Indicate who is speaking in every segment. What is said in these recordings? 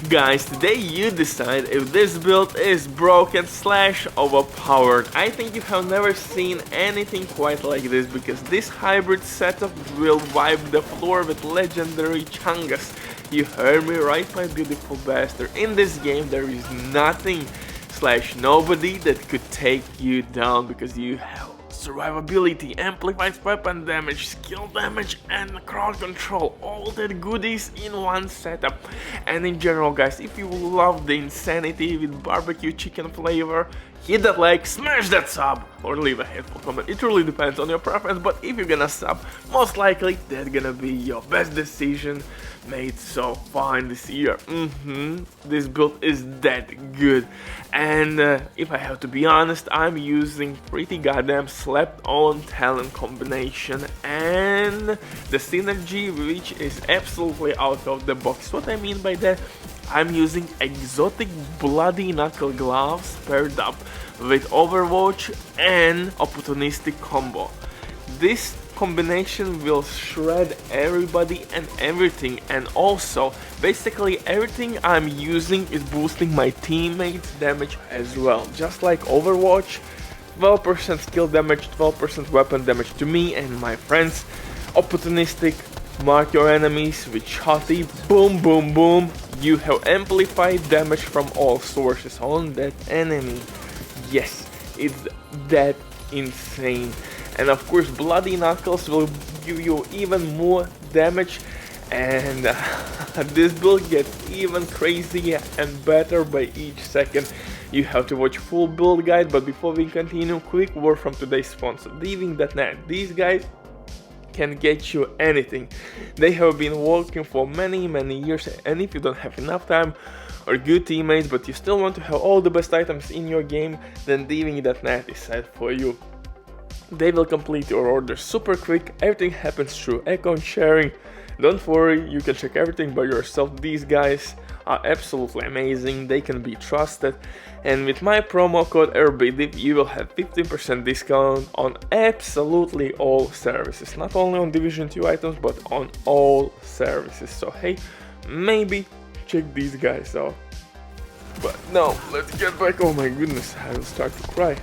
Speaker 1: Guys, today you decide if this build is broken / overpowered. I think you have never seen anything quite like this, because this hybrid setup will wipe the floor with legendary Changas. You heard me right, my beautiful bastard. In this game there is nothing / nobody that could take you down, because you have survivability, amplified weapon damage, skill damage, and crowd control, all that goodies in one setup. And in general, guys, if you love the insanity with barbecue chicken flavor, hit that like, smash that sub, or leave a hateful comment. It really depends on your preference, but if you're gonna sub, most likely that's gonna be your best decision made so far in this year. This build is that good. And if I have to be honest, I'm using pretty goddamn slept-on talent combination and the synergy, which is absolutely out of the box. What I mean by that, I'm using exotic bloody knuckle gloves paired up with Overwatch and opportunistic combo. This combination will shred everybody and everything, and also basically everything I'm using is boosting my teammates' damage as well. Just like Overwatch, 12% skill damage, 12% weapon damage to me and my friends. Opportunistic, mark your enemies with shotty, boom boom boom. You have amplified damage from all sources on that enemy. Yes, it's that insane. And of course, bloody knuckles will give you even more damage, and this build gets even crazier and better by each second. You have to watch full build guide, but before we continue, quick word from today's sponsor, Diving.net. These guys can get you anything. They have been working for many years, and if you don't have enough time or good teammates, but you still want to have all the best items in your game, then Diving.net is set for you. They will complete your order super quick. Everything happens through account sharing. Don't worry, you can check everything by yourself. These guys are absolutely amazing, they can be trusted, and with my promo code RBDIV you will have 15% discount on absolutely all services, not only on Division 2 items but on all services. So hey, maybe check these guys out. But now let's get back. Oh my goodness, I will start to cry.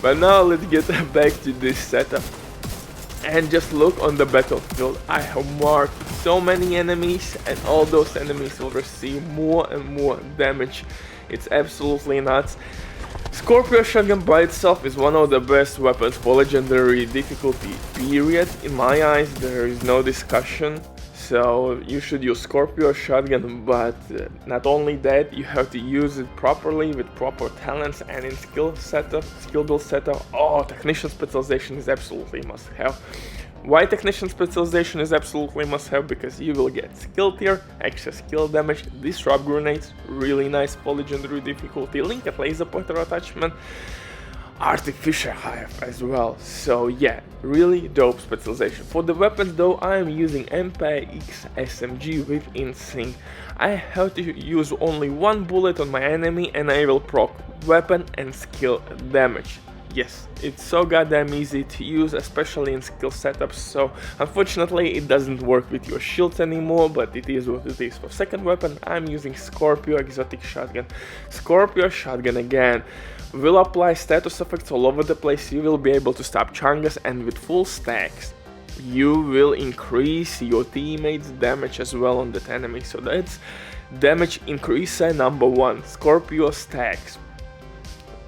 Speaker 1: But now let's get back to this setup and just look on the battlefield. I have marked so many enemies, and all those enemies will receive more and more damage. It's absolutely nuts. Scorpio shotgun by itself is one of the best weapons for legendary difficulty, period. In my eyes, there is no discussion. So you should use Scorpio shotgun, but not only that, you have to use it properly with proper talents and in skill build setup. Oh, technician specialization is absolutely must have. Why technician specialization is absolutely must have? Because you will get skill tier, extra skill damage, disrupt grenades, really nice for legendary difficulty, linked laser pointer attachment, artificial hive as well. So yeah, really dope specialization. For the weapons though, I am using MPX SMG with InSync. I have to use only one bullet on my enemy and I will proc weapon and skill damage. Yes, it's so goddamn easy to use, especially in skill setups, so unfortunately it doesn't work with your shields anymore, but it is what it is. For second weapon, I'm using Scorpio exotic shotgun. Scorpio shotgun again will apply status effects all over the place. You will be able to stop Changas, and with full stacks you will increase your teammates' damage as well on that enemy. So that's damage increaser number one, Scorpio stacks.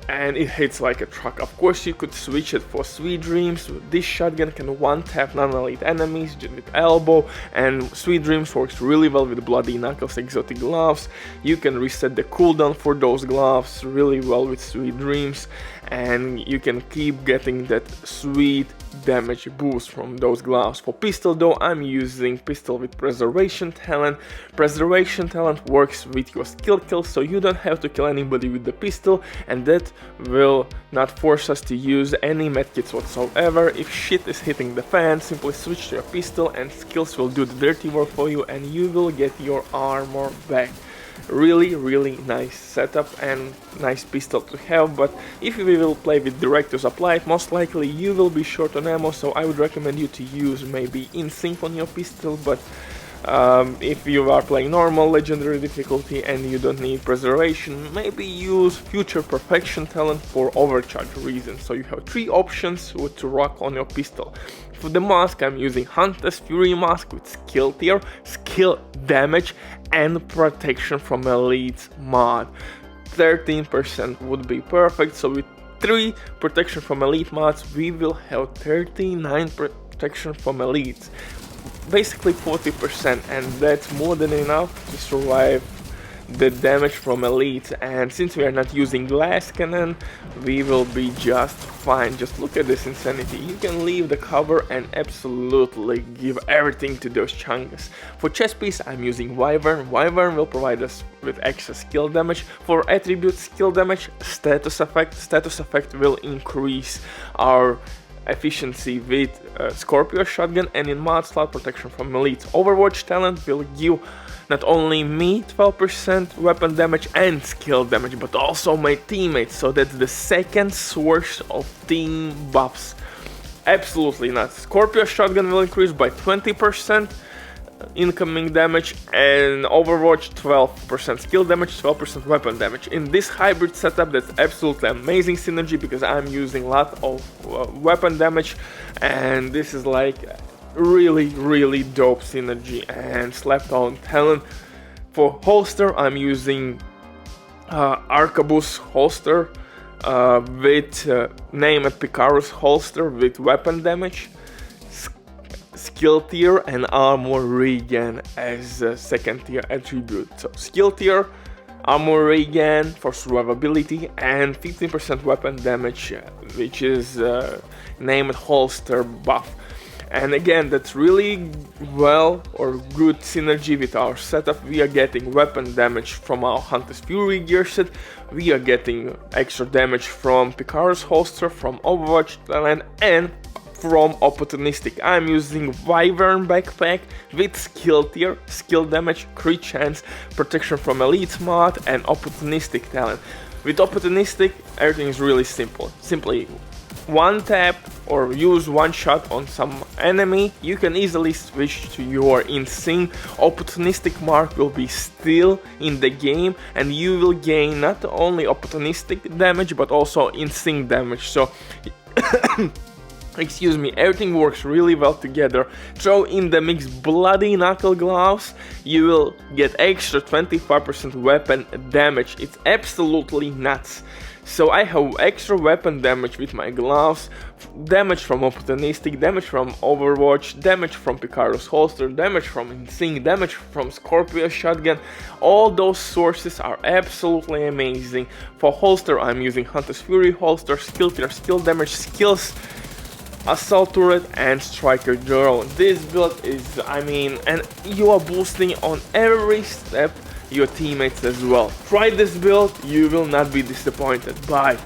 Speaker 1: And it hits like a truck. Of course, you could switch it for Sweet Dreams. This shotgun can one-tap non-elite enemies with elbow, and Sweet Dreams works really well with Bloody Knuckles exotic gloves. You can reset the cooldown for those gloves really well with Sweet Dreams, and you can keep getting that sweet damage boost from those gloves. For pistol though, I'm using pistol with preservation talent. Preservation talent works with your skill kill, so you don't have to kill anybody with the pistol, and that will not force us to use any medkits whatsoever. If shit is hitting the fan, simply switch to your pistol and skills will do the dirty work for you, and you will get your armor back. Really nice setup and nice pistol to have, but if you will play with director's applied, most likely you will be short on ammo, so I would recommend you to use maybe InSync on your pistol, but If you are playing normal legendary difficulty and you don't need preservation, maybe use future perfection talent for overcharge reasons. So you have 3 options what to rock on your pistol. For the mask, I'm using Hunter's Fury mask with skill tier, skill damage and protection from elites mod. 13% would be perfect, so with 3 protection from elite mods we will have 39 protection from elites. Basically 40%, and that's more than enough to survive the damage from elites. And since we are not using glass cannon, we will be just fine. Just look at this insanity. You can leave the cover and absolutely give everything to those chungus. For chest piece, I'm using Wyvern. Wyvern will provide us with extra skill damage. For attribute skill damage, status effect will increase our efficiency with Scorpio shotgun, and in mod slot protection from elites. Overwatch talent will give not only me 12% weapon damage and skill damage, but also my teammates, so that's the second source of team buffs. Absolutely nuts. Scorpio shotgun will increase by 20% incoming damage, and Overwatch 12% skill damage, 12% weapon damage. In this hybrid setup, that's absolutely amazing synergy because I'm using a lot of weapon damage, and this is like really dope synergy. And slapped on talent for holster, I'm using Arquebus holster with name at PICAROS holster with weapon damage, skill tier and armor regen as a second tier attribute. So skill tier, armor regen for survivability, and 15% weapon damage, which is named holster buff. And again, that's really well or good synergy with our setup. We are getting weapon damage from our Hunter's Fury gear set, we are getting extra damage from PICAROS holster, from Overwatch talent, and from Opportunistic. I'm using Wyvern backpack with skill tier, skill damage, crit chance, protection from elite mod, and Opportunistic talent. With Opportunistic, everything is really simple. Simply one tap or use one shot on some enemy, you can easily switch to your insane. Opportunistic mark will be still in the game, and you will gain not only opportunistic damage but also insane damage. So excuse me, everything works really well together. Throw in the mix bloody knuckle gloves, you will get extra 25% weapon damage. It's absolutely nuts. So I have extra weapon damage with my gloves, damage from Opportunistic, damage from Overwatch, damage from PICAROS holster, damage from Insane, damage from Scorpio shotgun. All those sources are absolutely amazing. For holster, I'm using Hunter's Fury holster, skill tier, skill damage, skills, assault turret, and striker drone. This build is, and you are boosting on every step your teammates as well. Try this build, you will not be disappointed. Bye.